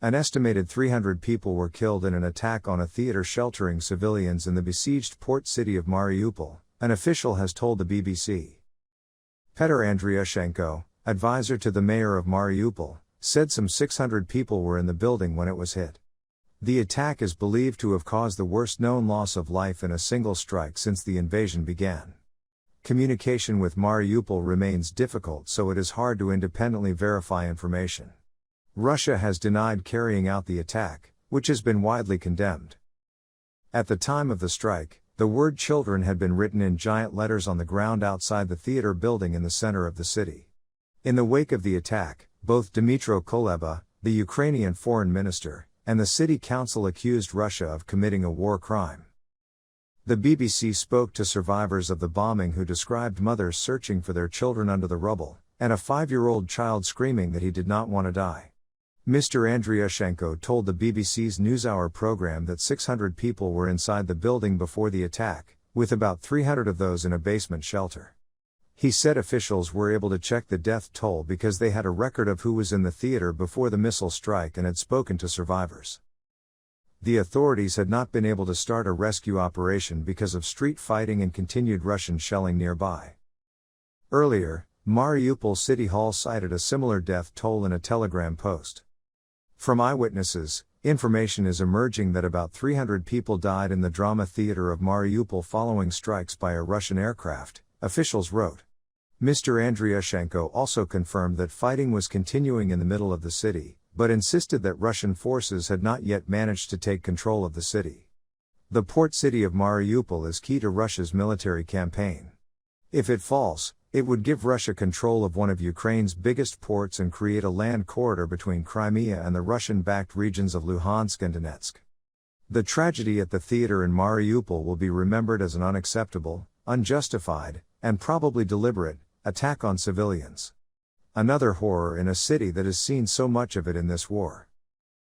An estimated 300 people were killed in an attack on a theater sheltering civilians in the besieged port city of Mariupol, an official has told the BBC. Petr Andriushenko, advisor to the mayor of Mariupol, said some 600 people were in the building when it was hit. The attack is believed to have caused the worst known loss of life in a single strike since the invasion began. Communication with Mariupol remains difficult, so it is hard to independently verify information. Russia has denied carrying out the attack, which has been widely condemned. At the time of the strike, the word children had been written in giant letters on the ground outside the theater building in the center of the city. In the wake of the attack, both Dmytro Kuleba, the Ukrainian foreign minister, and the city council accused Russia of committing a war crime. The BBC spoke to survivors of the bombing who described mothers searching for their children under the rubble, and a 5-year-old child screaming that he did not want to die. Mr. Andriushenko told the BBC's NewsHour program that 600 people were inside the building before the attack, with about 300 of those in a basement shelter. He said officials were able to check the death toll because they had a record of who was in the theater before the missile strike and had spoken to survivors. The authorities had not been able to start a rescue operation because of street fighting and continued Russian shelling nearby. Earlier, Mariupol City Hall cited a similar death toll in a Telegram post. From eyewitnesses, information is emerging that about 300 people died in the drama theater of Mariupol following strikes by a Russian aircraft, officials wrote. Mr. Andriushenko also confirmed that fighting was continuing in the middle of the city, but insisted that Russian forces had not yet managed to take control of the city. The port city of Mariupol is key to Russia's military campaign. If it falls, it would give Russia control of one of Ukraine's biggest ports and create a land corridor between Crimea and the Russian-backed regions of Luhansk and Donetsk. The tragedy at the theater in Mariupol will be remembered as an unacceptable, unjustified, and probably deliberate, attack on civilians. Another horror in a city that has seen so much of it in this war.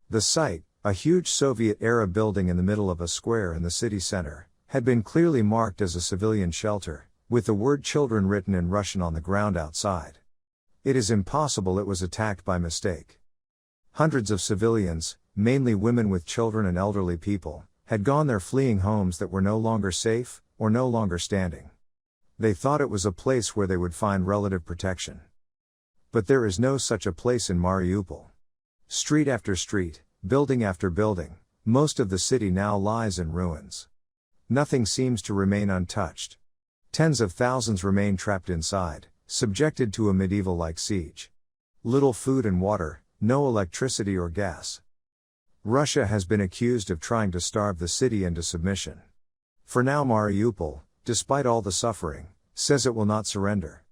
The site, a huge Soviet-era building in the middle of a square in the city center, had been clearly marked as a civilian shelter, with the word children written in Russian on the ground outside. It is impossible it was attacked by mistake. Hundreds of civilians, mainly women with children and elderly people, had gone there fleeing homes that were no longer safe, or no longer standing. They thought it was a place where they would find relative protection. But there is no such a place in Mariupol. Street after street, building after building, most of the city now lies in ruins. Nothing seems to remain untouched. Tens of thousands remain trapped inside, subjected to a medieval-like siege. Little food and water, no electricity or gas. Russia has been accused of trying to starve the city into submission. For now Mariupol, despite all the suffering, says it will not surrender.